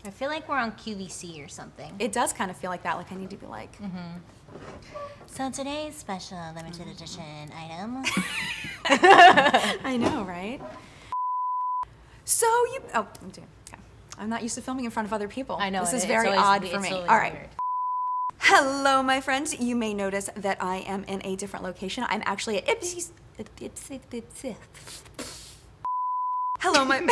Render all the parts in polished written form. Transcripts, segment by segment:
I feel like we're on QVC or something. It does kind of feel like that. Like I need to be like. So today's special limited edition item. I know, right? So you. Oh, okay. I'm not used to filming in front of other people. I know. This is very odd for me. All right. Weird. Hello, my friends. You may notice that I am in a different location. I'm actually at Ipsy's. Hello,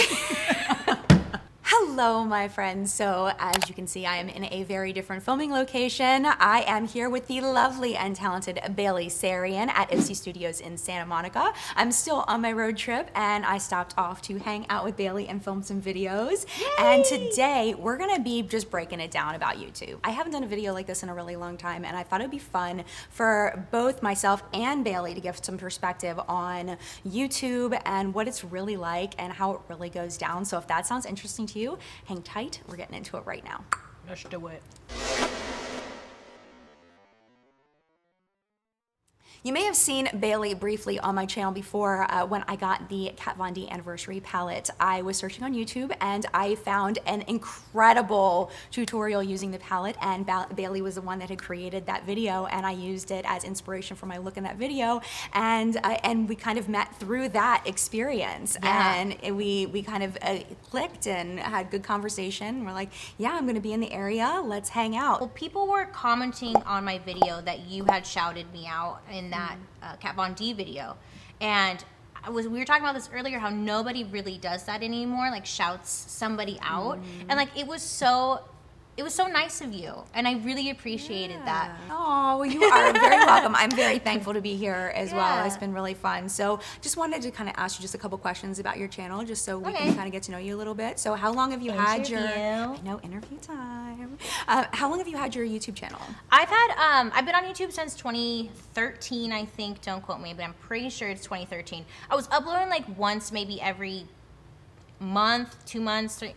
Hello, my friends. So, as you can see, I am in a very different filming location. I am here with the lovely and talented Bailey Sarian at Ipsy Studios in Santa Monica. I'm still on my road trip, and I stopped off to hang out with Bailey and film some videos. Yay! And today, we're gonna be just breaking it down about YouTube. I haven't done a video like this in a really long time, and I thought it'd be fun for both myself and Bailey to give some perspective on YouTube and what it's really like and how it really goes down. So if that sounds interesting to you, hang tight. We're getting into it right now. Let's do it. You may have seen Bailey briefly on my channel before when I got the Kat Von D anniversary palette. I was searching on YouTube and I found an incredible tutorial using the palette, and Bailey was the one that had created that video, and I used it as inspiration for my look in that video, and we kind of met through that experience. Yeah. And we kind of clicked and had good conversation. We're like, yeah, I'm gonna be in the area, let's hang out. Well, people were commenting on my video that you had shouted me out in that Kat Von D video, and we were talking about this earlier, how nobody really does that anymore, like shouts somebody out, and like it was so nice of you, and I really appreciated that. Oh, well, you are very welcome. I'm very thankful to be here as well. It's been really fun. So just wanted to kind of ask you just a couple questions about your channel, just so we can kind of get to know you a little bit. So how long have you had your interview time? How long have you had your YouTube channel? I've been on YouTube since 2013, I think. Don't quote me, but I'm pretty sure it's 2013. I was uploading like once, maybe every month, 2 months, 3.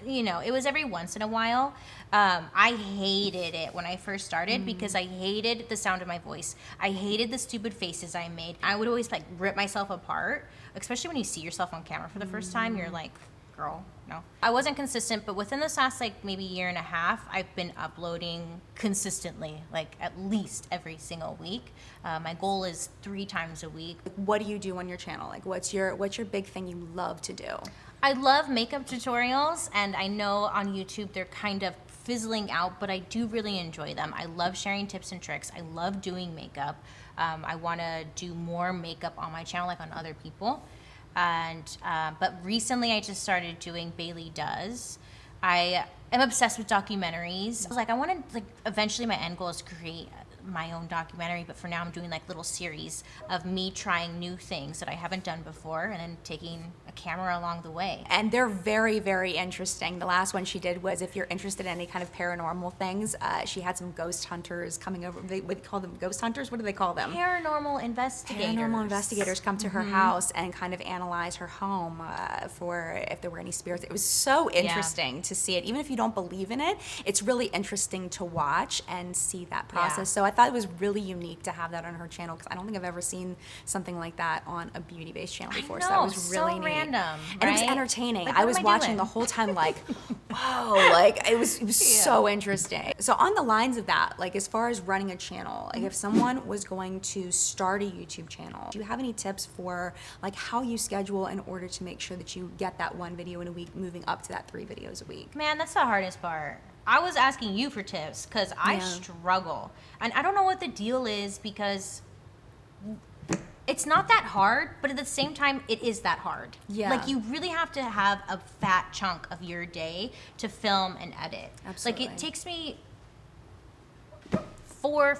It was every once in a while. I hated it when I first started because I hated the sound of my voice. I hated the stupid faces I made. I would always like rip myself apart, especially when you see yourself on camera for the first time. You're like, girl, no. I wasn't consistent, but within this last like maybe year and a half, I've been uploading consistently, like at least every single week. My goal is 3 times a week. What do you do on your channel? Like what's your big thing you love to do? I love makeup tutorials, and I know on YouTube they're kind of fizzling out, but I do really enjoy them. I love sharing tips and tricks. I love doing makeup. I want to do more makeup on my channel, like on other people. But recently I just started doing Bailey Does. I am obsessed with documentaries. I was like, I want to, like, eventually my end goal is to create my own documentary, but for now I'm doing like little series of me trying new things that I haven't done before and then taking a camera along the way. And they're very, very interesting. The last one she did was, if you're interested in any kind of paranormal things, she had some ghost hunters coming over. What do you call them? Ghost hunters? What do they call them? Paranormal investigators. Paranormal investigators come to her house and kind of analyze her home for if there were any spirits. It was so interesting to see it. Even if you don't believe in it, it's really interesting to watch and see that process. So I thought it was really unique to have that on her channel, because I don't think I've ever seen something like that on a beauty-based channel before. So that was really neat. Random, and it was entertaining. Like, I was watching the whole time like, whoa, like it was so interesting. So on the lines of that, like as far as running a channel, like if someone was going to start a YouTube channel, do you have any tips for like how you schedule in order to make sure that you get that 1 video in a week, moving up to that 3 videos a week? Man, that's the hardest part. I was asking you for tips because I struggle. And I don't know what the deal is, because it's not that hard, but at the same time, it is that hard. Yeah. Like, you really have to have a fat chunk of your day to film and edit. Absolutely. Like, it takes me 4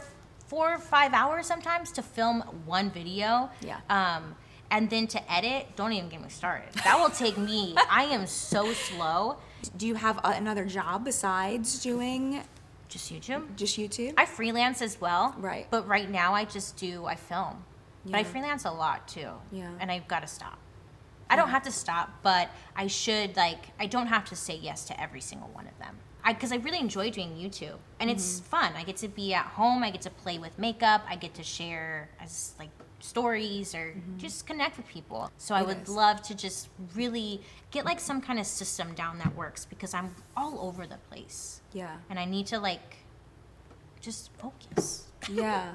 or 5 hours sometimes to film 1 video. Yeah. And then to edit, don't even get me started. That will take me, I am so slow. Do you have another job besides doing just YouTube? Just YouTube? I freelance as well. Right. But right now I film. Yeah. But I freelance a lot too. Yeah. And I've got to stop. I don't have to stop, but I should, like, I don't have to say yes to every single one of them. Because I really enjoy doing YouTube, and it's fun. I get to be at home, I get to play with makeup, I get to share as like stories or just connect with people. So I would love to just really get like some kind of system down that works, because I'm all over the place. Yeah. And I need to like just focus. Yeah.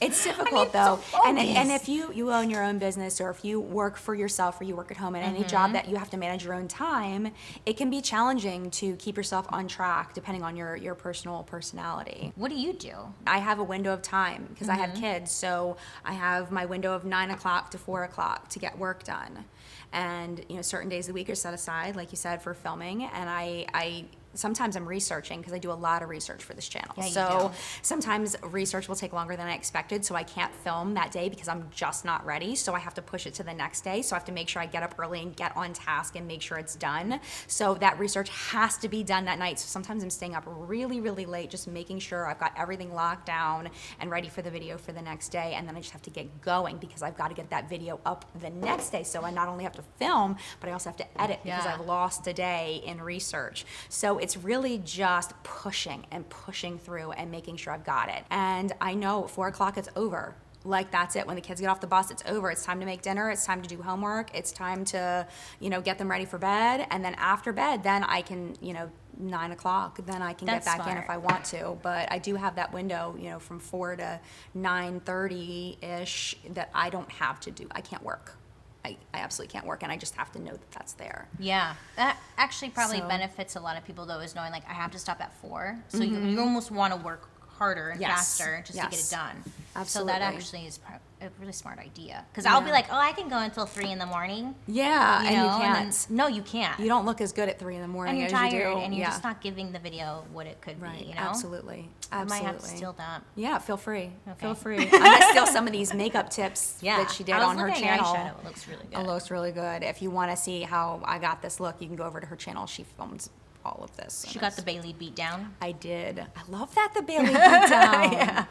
It's difficult though. And if you own your own business, or if you work for yourself, or you work at home, at any job that you have to manage your own time, it can be challenging to keep yourself on track depending on your personal personality. What do you do? I have a window of time because I have kids, so I have my window of 9 o'clock to 4 o'clock to get work done. And certain days of the week are set aside, like you said, for filming. And I sometimes I'm researching, because I do a lot of research for this channel. Yeah, you so do. sometimes research will take longer than I expected, so I can't film that day because I'm just not ready. So I have to push it to the next day. So I have to make sure I get up early and get on task and make sure it's done. So that research has to be done that night. So sometimes I'm staying up really, really late, just making sure I've got everything locked down and ready for the video for the next day. And then I just have to get going, because I've got to get that video up the next day. So I not only have to film, but I also have to edit, because I've lost a day in research. So it's really just pushing and pushing through and making sure I've got it. And I know 4 o'clock it's over. Like, that's it. When the kids get off the bus, it's over. It's time to make dinner. It's time to do homework. It's time to, get them ready for bed. And then after bed, then I can, 9 o'clock, then I can That's get back in smart. if I want to. But I do have that window, from 4 to 9:30-ish that I don't have to do. I can't work. I absolutely can't work, and I just have to know that that's there. Yeah, that actually probably So- benefits a lot of people, though, is knowing like I have to stop at 4. So you almost want to work harder and Yes. faster just to get it Yes. done. Absolutely. So that actually is a really smart idea. Because I'll be like, oh, I can go until 3 in the morning. Yeah, and you and can't. then- no, you can't. You don't look as good at 3 in the and morning you're as tired, you do. and you're yeah. just not giving the video what it could Right. be. Absolutely. I might have to Absolutely. steal that. Yeah, feel free. Okay. Feel free. I'm gonna steal some of these makeup tips Yeah, that she did I was on her looking at your channel. eyeshadow. It looks really good. It looks really good. If you want to see how I got this look, you can go over to her channel. She films all of this. She got the Bailey beat down. I did. I love that, the Bailey beat down. Yeah.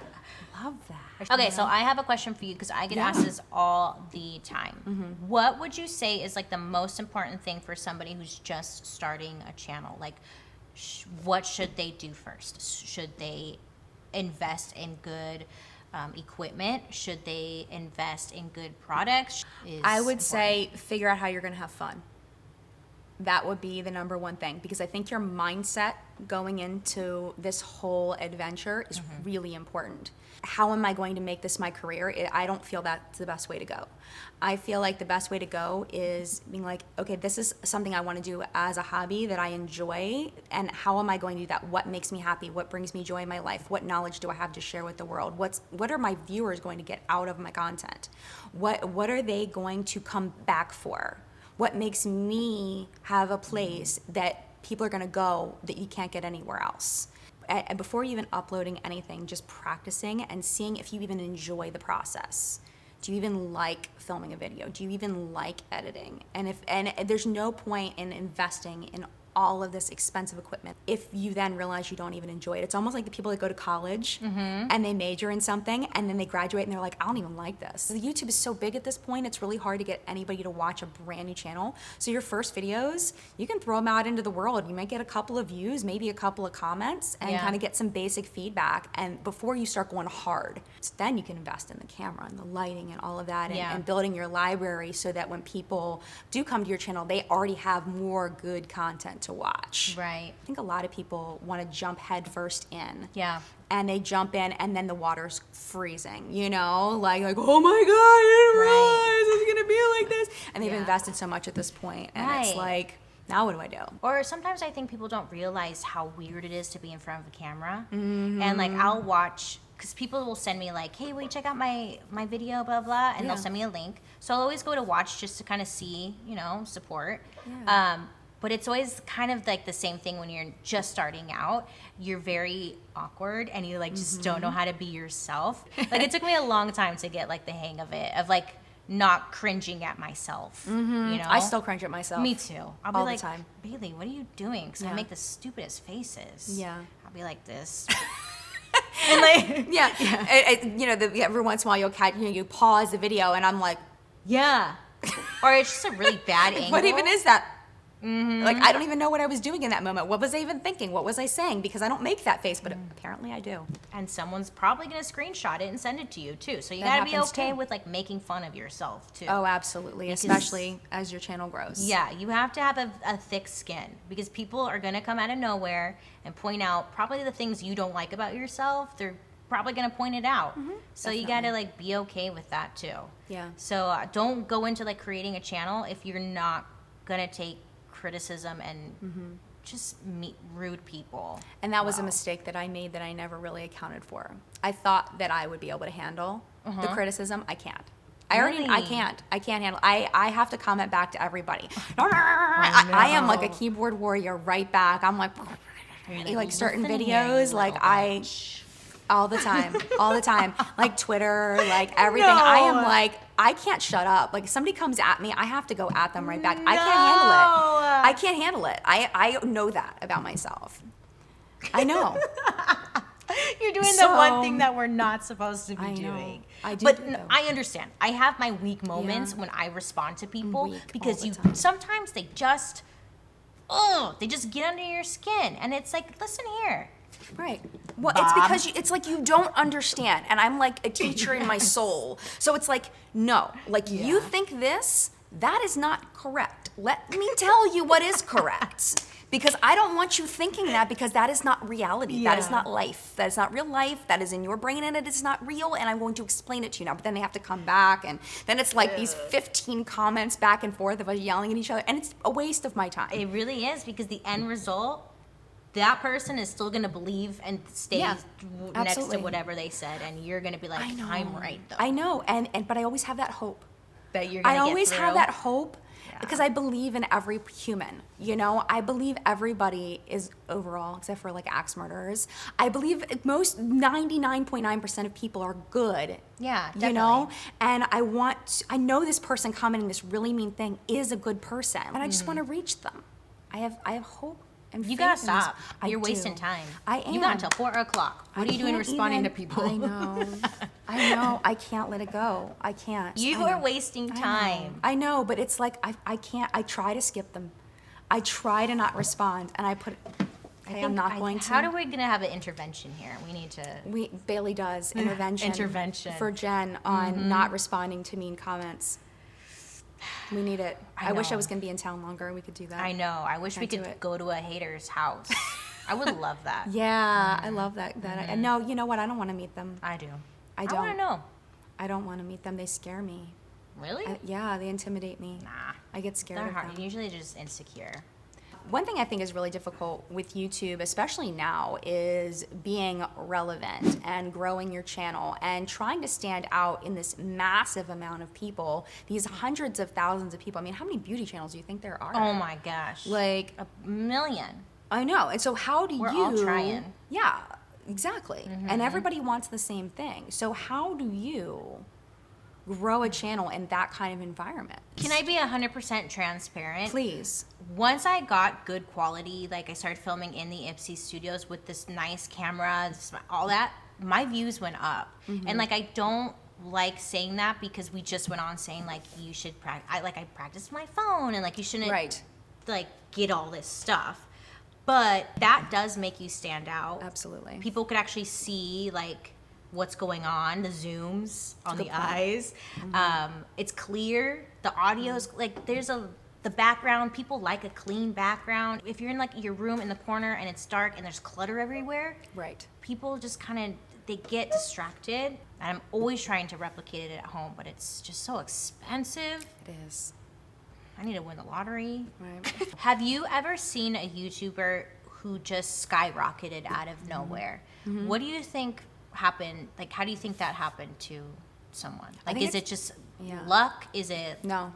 Love that. Okay, so I have a question for you, because I get asked this all the time. What would you say is like the most important thing for somebody who's just starting a channel? Like, what should they do first? Should they invest in good equipment? Should they invest in good products? I would say figure out how you're going to have fun. That would be the number one thing, because I think your mindset going into this whole adventure is really important. How am I going to make this my career? I don't feel that's the best way to go. I feel like the best way to go is being like, okay, this is something I want to do as a hobby that I enjoy, and how am I going to do that? What makes me happy? What brings me joy in my life? What knowledge do I have to share with the world? What are my viewers going to get out of my content? What are they going to come back for? What makes me have a place that people are going to go that you can't get anywhere else? And before you even uploading anything, just practicing and seeing if you even enjoy the process. Do you even like filming a video? Do you even like editing? And there's no point in investing in all of this expensive equipment if you then realize you don't even enjoy it. It's almost like the people that go to college and they major in something and then they graduate and they're like, I don't even like this. The YouTube is so big at this point, it's really hard to get anybody to watch a brand new channel. So your first videos, you can throw them out into the world. You might get a couple of views, maybe a couple of comments, and kind of get some basic feedback, and before you start going hard. So then you can invest in the camera and the lighting and all of that, and building your library so that when people do come to your channel, they already have more good content to watch. Right. I think a lot of people want to jump head first in. Yeah. And they jump in and then the water's freezing, like, oh my God, I didn't realize it's gonna be like this. And they've invested so much at this point, and it's like, now what do I do? Or sometimes I think people don't realize how weird it is to be in front of a camera. And like, I'll watch, because people will send me like, hey, will you check out my video, blah, blah, and they'll send me a link. So I'll always go to watch just to kind of see, support. But it's always kind of like the same thing when you're just starting out. You're very awkward and you like just don't know how to be yourself. Like, it took me a long time to get like the hang of it, of like not cringing at myself. I still cringe at myself. Me too. I'll be all like, the time. Bailey, what are you doing? Because I make the stupidest faces. Yeah. I'll be like this. And like, Every once in a while you'll catch, you pause the video and I'm like, yeah. Or it's just a really bad angle. what even is that? Like, I don't even know what I was doing in that moment. What was I even thinking? What was I saying? Because I don't make that face, but apparently I do. And someone's probably going to screenshot it and send it to you too. So you That got to be happens, okay too. with like making fun of yourself too. Oh, absolutely. Especially as your channel grows. Yeah, you have to have a thick skin because people are going to come out of nowhere and point out probably the things you don't like about yourself. They're probably going to point it out. So you got to like be okay with that too. Yeah. So don't go into like creating a channel if you're not going to take criticism and just meet rude people. And that was a mistake that I made that I never really accounted for. I thought that I would be able to handle the criticism. I can't. Really? I can't handle. I have to comment back to everybody. I am like a keyboard warrior right back. I'm like, like certain "Listen here, videos, you like little all the time, like Twitter, like everything. I am like, I can't shut up. Like, if somebody comes at me, I have to go at them right back. I can't handle it. I can't handle it. I know that about myself. I know. You're doing the So- one thing that we're not supposed to be I know. doing. I do But do though. I understand. I have my weak moments Yeah. when I respond to people Weak because all the you time. sometimes they just get under your skin, and it's like, listen here. Right. Well, it's Bob. because it's like you don't understand, and I'm like a teacher in my soul. So it's like, no, like you think this, that is not correct. Let me tell you what is correct. Because I don't want you thinking that, because that is not reality. That is Yeah. not life. That is not real life. That is in your brain, and it is not real, and I'm going to explain it to you now. But then they have to come back, and then it's like these 15 comments back and forth of us yelling at each other, and it's a waste of my time. It really is, because the end result, that person is still going to believe and stay Yeah, next to absolutely. whatever they said, and you're going to be like, I'm right though. I know, and but I always have that hope. that you're going I to get always have through. that hope because I believe in every human. You know, I believe everybody is overall, except for like axe murderers. I believe most 99.9% of people are good. Yeah, You know, definitely. and I know this person commenting this really mean thing is a good person, and I just want to reach them. I have hope. And You faith gotta in this. stop. I You're do. wasting time. I am. You got until 4 o'clock. What are you doing can't responding even- to people? I know. I know. I can't let it go. I can't. You I are know. wasting I know. time. I know, but it's like I can't. I try to skip them. I try to not respond, and I put. Okay, I'm not going to. How are we gonna have an intervention here? We need to. Bailey does intervention. Intervention. for Jen on not responding to mean comments. We need it. I wish I know. was going to be in town longer and we could do that. I know. I wish we Can't do could it. go to a hater's house. I would love that. Yeah, I love that. And no, you know what? I don't want to meet them. I do. I I don't. want to know. I don't want to meet them. They scare me. Really? Yeah, they intimidate me. Nah. I get scared They're of hard. them. You're usually just insecure. One thing I think is really difficult with YouTube, especially now, is being relevant and growing your channel and trying to stand out in this massive amount of people, these hundreds of thousands of people. I mean, how many beauty channels do you think there are? Oh my gosh. Like, a million. I know. And so how do We're you... all trying. Yeah, exactly. And everybody wants the same thing. So how do you grow a channel in that kind of environment? Can I be 100% transparent? Please. Once I got good quality, like I started filming in the Ipsy studios with this nice camera, all that, my views went up. And like, I don't like saying that because we just went on saying like, you should practice, I practiced my phone and like, you shouldn't Right. like get all this stuff. But that does make you stand out. Absolutely. People could actually see like what's going on, the zooms on the Good point. eyes. It's clear. The audio's like the background. People like a clean background. If you're in like your room in the corner and it's dark and there's clutter everywhere, Right. people just kind of they get distracted. And I'm always trying to replicate it at home, but it's just so expensive. It is. I need to win the lottery. Right. Have you ever seen a YouTuber who just skyrocketed out of nowhere? What do you think happened? Like, how do you think that happened to someone? Like, think is it it's- just yeah. luck? Is it? No,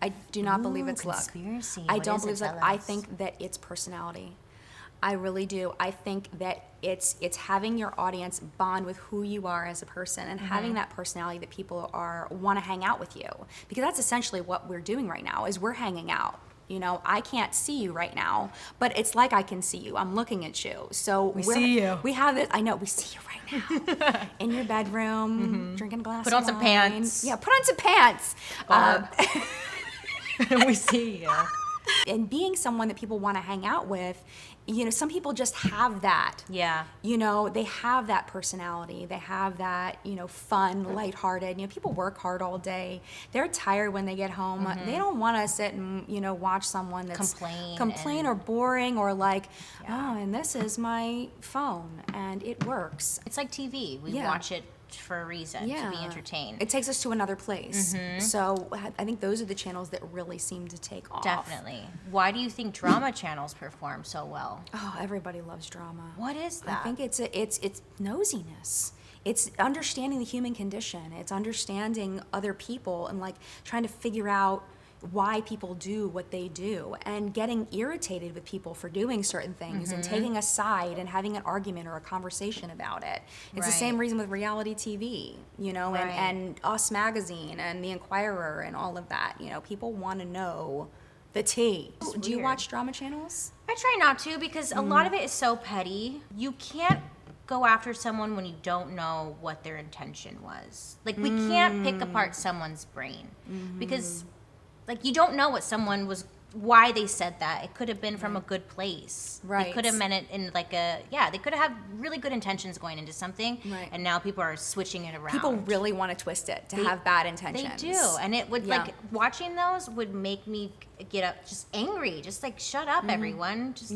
I do not believe it's luck. Conspiracy. I What don't is it? believe it's luck. Tell I us. think that it's personality. I really do. I think that it's having your audience bond with who you are as a person and having that personality that people want to hang out with you, because that's essentially what we're doing right now. Is we're hanging out. You know, I can't see you right now, but it's like I can see you. I'm looking at you. So we see you. We have it. I know we see you right now in your bedroom, drinking a glass. Put of on some wine. pants. Yeah, put on some pants. We see you. and being someone that people want to hang out with, you know, some people just have that. Yeah. You know, they have that personality. They have that, you know, fun, lighthearted. You know, people work hard all day. They're tired when they get home. They don't want to sit and, you know, watch someone that's complain or boring or like, oh, and this is my phone and it works. It's like TV. We watch it for a reason, to be entertained. It takes us to another place. So I think those are the channels that really seem to take off. Definitely. Why do you think drama channels perform so well? Oh, everybody loves drama. What is that? I think it's nosiness. It's understanding the human condition. It's understanding other people and like trying to figure out why people do what they do and getting irritated with people for doing certain things and taking a side and having an argument or a conversation about it. It's the same reason with reality TV, you know, and Us Magazine and The Inquirer and all of that. You know, people want to know the tea. Do you watch drama channels? I try not to because a lot of it is so petty. You can't go after someone when you don't know what their intention was. Like, we can't pick apart someone's brain because like, you don't know what someone was, why they said that. It could have been from a good place. They could have meant it in like they could have had really good intentions going into something. And now people are switching it around. People really want to twist it to have bad intentions. They do. And it would, like, watching those would make me get up just angry. Just like, shut up, everyone. Just,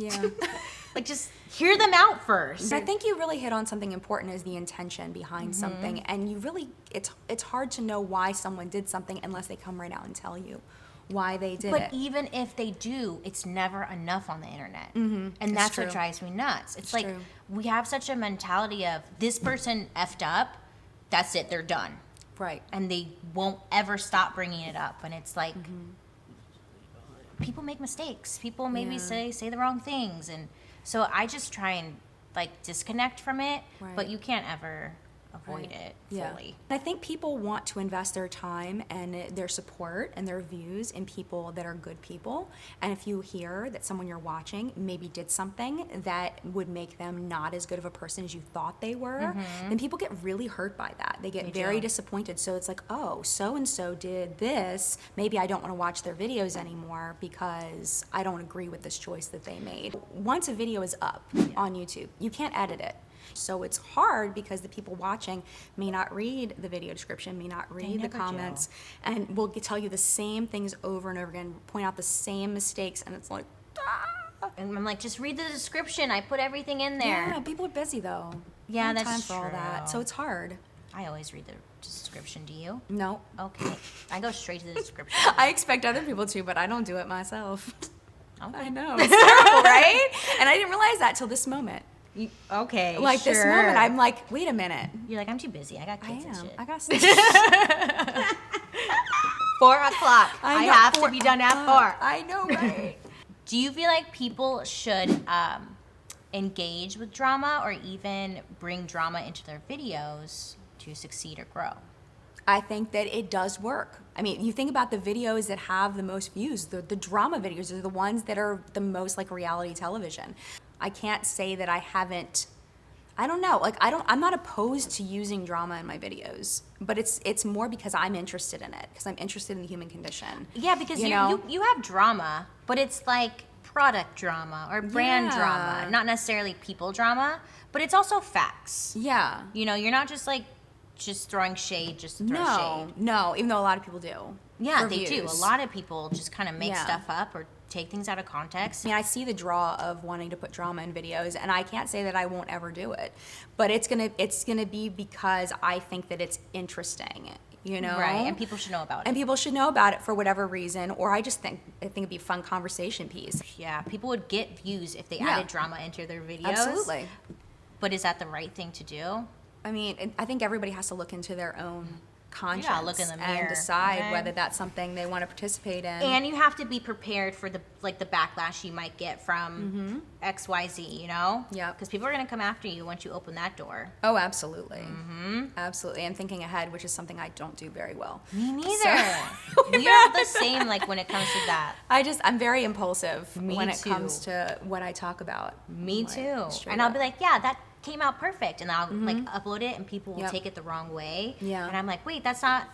like, just hear them out first. I think you really hit on something important is the intention behind something. And you really, it's hard to know why someone did something unless they come right out and tell you why they did it. But even if they do, it's never enough on the internet. And that's what drives me nuts. It's like, we have such a mentality of, this person effed up, that's it, they're done. Right. And they won't ever stop bringing it up. And it's like, people make mistakes. People maybe say the wrong things. And so I just try and, like, disconnect from it. But you can't ever avoid it fully. I think people want to invest their time and their support and their views in people that are good people. And if you hear that someone you're watching maybe did something that would make them not as good of a person as you thought they were, then people get really hurt by that. They get very disappointed. So it's like, oh, so-and-so did this. Maybe I don't want to watch their videos anymore because I don't agree with this choice that they made. Once a video is up on YouTube, you can't edit it. So it's hard because the people watching may not read the video description, may not read the comments, and will tell you the same things over and over again, point out the same mistakes, and it's like, And I'm like, just read the description. I put everything in there. Yeah, people are busy though. Yeah, No that's time for all that. So it's hard. I always read the description. Do you? No. Okay. I go straight to the description. I expect other people to, but I don't do it myself. Okay. I know. It's terrible, right? And I didn't realize that till this moment. Okay, Like this moment, I'm like, wait a minute. You're like, I'm too busy. I got kids and shit. I got 4 o'clock. I have to be done at 4. I know, right? Do you feel like people should engage with drama or even bring drama into their videos to succeed or grow? I think that it does work. I mean, you think about the videos that have the most views, the drama videos are the ones that are the most like reality television. I can't say that I haven't, I don't know, like I'm not opposed to using drama in my videos, but it's more because I'm interested in it, because I'm interested in the human condition. Yeah, because you have drama, but it's like product drama or brand drama, not necessarily people drama, but it's also facts. Yeah. You know, you're not just like, just throwing shade just to throw shade. No, even though a lot of people do. Yeah, they do. A lot of people just kind of make stuff up or take things out of context. I mean, I see the draw of wanting to put drama in videos, and I can't say that I won't ever do it. But it's gonna be because I think that it's interesting. You know? Right, and people should know about it. And people should know about it for whatever reason, or I think it'd be a fun conversation piece. Yeah, people would get views if they added drama into their videos. Absolutely. But is that the right thing to do? I mean, I think everybody has to look into their own conscience look in the mirror and decide whether that's something they want to participate in. And you have to be prepared for the backlash you might get from XYZ, you know? Yeah. Because people are going to come after you once you open that door. Oh, absolutely. Absolutely. And thinking ahead, which is something I don't do very well. Me neither. We are the same, like, when it comes to that. I'm very impulsive when it comes to what I talk about. Me too. And I'll be like, yeah, that came out perfect, and I'll like upload it and people will take it the wrong way, and I'm like, wait, that's not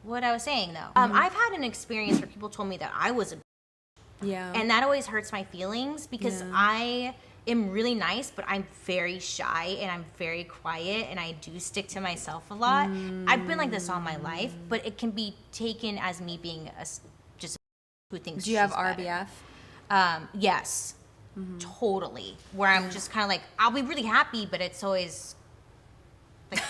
what I was saying though. I've had an experience where people told me that I was a Yeah. And that always hurts my feelings because I am really nice, but I'm very shy and I'm very quiet and I do stick to myself a lot. I've been like this all my life, but it can be taken as me being just who thinks. Do you have she's better. RBF? Yes, totally. Where I'm just kind of like, I'll be really happy, but it's always like,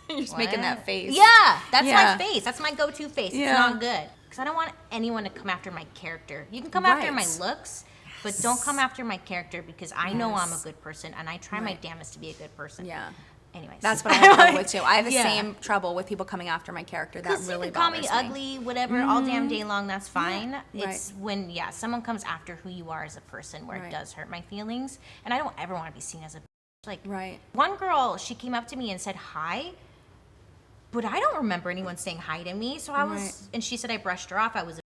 You're just making that face. yeah, that's my face. That's my go-to face. Yeah. It's not good because I don't want anyone to come after my character. You can come after my looks, but don't come after my character because I know I'm a good person and I try my damnest to be a good person. Yeah. Anyways, That's what I have trouble with too. I have the same trouble with people coming after my character. That really you can call me bothers me. ugly, whatever, all damn day long. That's fine. Yeah. It's when someone comes after who you are as a person, where it does hurt my feelings, and I don't ever want to be seen as a like. Right. One girl, she came up to me and said hi, but I don't remember anyone saying hi to me. So I was, and she said I brushed her off. I was a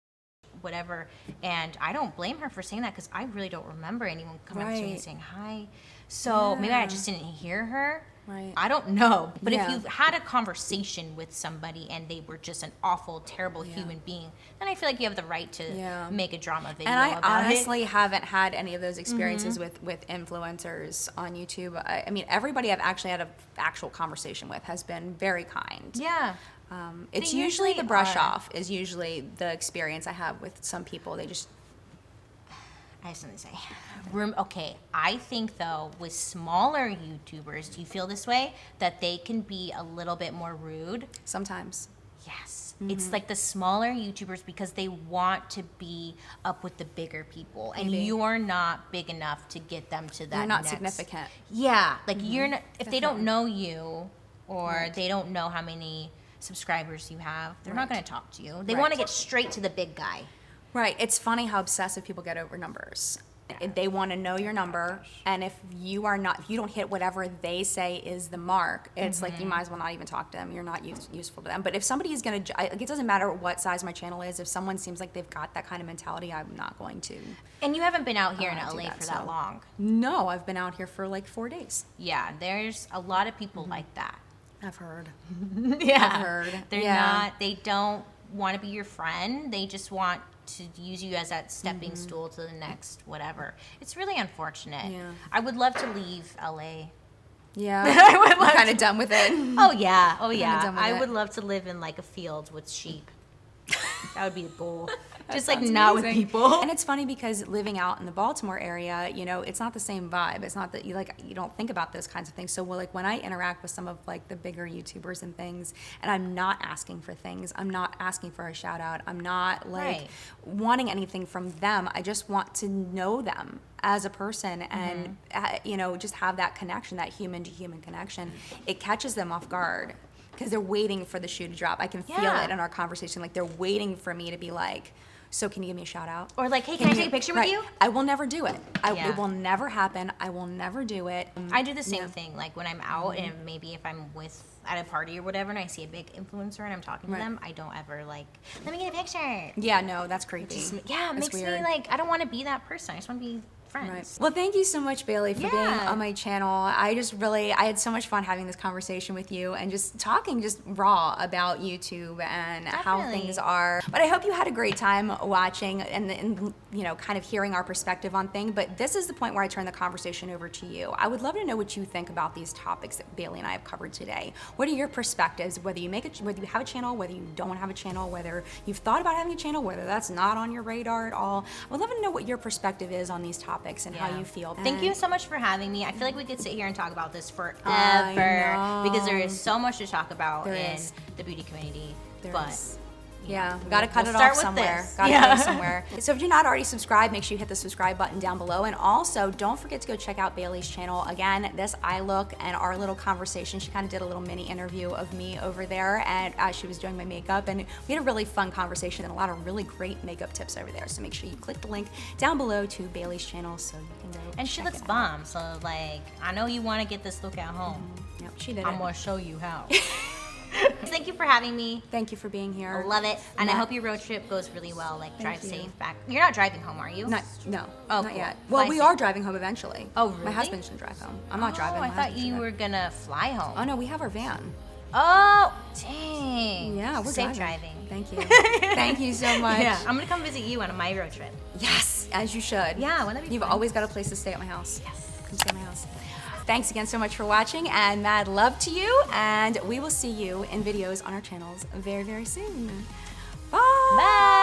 whatever, and I don't blame her for saying that because I really don't remember anyone coming up to me and saying hi. So maybe I just didn't hear her. Right. I don't know. But if you've had a conversation with somebody and they were just an awful, terrible human being, then I feel like you have the right to make a drama video and I about honestly haven't had any of those experiences with influencers on YouTube. I mean, everybody I've actually had an actual conversation with has been very kind. Yeah. It's They usually the usually brush are. off is usually the experience I have with some people. They just I have something to say. Okay, I think though with smaller YouTubers, do you feel this way? That they can be a little bit more rude? sometimes. Yes. It's like the smaller YouTubers because they want to be up with the bigger people. And you're not big enough to get them to that You're not next- significant. Yeah. Like you're not, if they don't know you or they don't know how many subscribers you have, they're not going to talk to you. They want to get straight to the big guy. Right. It's funny how obsessive people get over numbers. They want to know your number, and if you don't hit whatever they say is the mark, it's like you might as well not even talk to them. You're not useful to them. But if somebody is going to, it doesn't matter what size my channel is. If someone seems like they've got that kind of mentality, I'm not going to. And you haven't been out here in do LA that, for that so. long. No, I've been out here for like 4 days. Yeah, there's a lot of people like that. I've heard. Yeah. I've heard. They're not, they don't want to be your friend. They just want to use you as that stepping stool to the next whatever. It's really unfortunate. Yeah. I would love to leave LA. Yeah. I would love I'm kind of done with it. Oh yeah. Oh yeah. done with I it. would love to live in like a field with sheep. That would be the goal. Just like sounds not with amazing. people. And it's funny because living out in the Baltimore area, you know, it's not the same vibe. It's not that you don't think about those kinds of things. So like when I interact with some of like the bigger YouTubers and things, and I'm not asking for things, I'm not asking for a shout out, I'm not like wanting anything from them. I just want to know them as a person and you know, just have that connection, that human to human connection. It catches them off guard because they're waiting for the shoe to drop. I can feel it in our conversation. Like they're waiting for me to be like, so can you give me a shout out? Or like, hey, can I take a picture with you? I will never do it. Yeah. It will never happen. I will never do it. I do the same thing. Like when I'm out and maybe if I'm at a party or whatever and I see a big influencer and I'm talking to them, I don't ever like, let me get a picture. Yeah, no, that's creepy. It That's makes weird. me like, I don't want to be that person. I just want to be friends. Right. Well, thank you so much, Bailey, for being on my channel. I had so much fun having this conversation with you and just talking just raw about YouTube and how things are. But I hope you had a great time watching and you know, kind of hearing our perspective on things. But this is the point where I turn the conversation over to you. I would love to know what you think about these topics that Bailey and I have covered today. What are your perspectives? Whether you have a channel, whether you don't have a channel, whether you've thought about having a channel, whether that's not on your radar at all. I would love to know what your perspective is on these topics and how you feel. Thank you so much for having me. I feel like we could sit here and talk about this forever because there is so much to talk about in the beauty community. Yeah, we gotta cut it start off with somewhere. this. Gotta cut it somewhere. So if you're not already subscribed, make sure you hit the subscribe button down below. And also, don't forget to go check out Bailey's channel. Again, this eye look and our little conversation. She kind of did a little mini interview of me over there, and as she was doing my makeup, and we had a really fun conversation and a lot of really great makeup tips over there. So make sure you click the link down below to Bailey's channel so you can go. And she check looks it out. bomb. So like, I know you want to get this look at home. Yep, she did I'm it. gonna show you how. Thank you for having me. Thank you for being here. I love it, and I hope your road trip goes really well. Like, drive safe back. You're not driving home, are you? No, Oh, not cool. yet. Well, Fly we safe. are driving home eventually. Oh, really? My husband's gonna drive home. I'm not driving. Oh, My I thought husband's you gonna were gonna fly home. Oh no, we have our van. Oh, dang. Yeah, we're safe driving. driving. Thank you. Thank you so much. Yeah, I'm gonna come visit you on my road trip. Yes. As you should. Yeah, wouldn't that be You've fun? always got a place to stay at my house. Yes. Come stay at my house. Thanks again so much for watching, and mad love to you, and we will see you in videos on our channels very, very soon. Bye! Bye!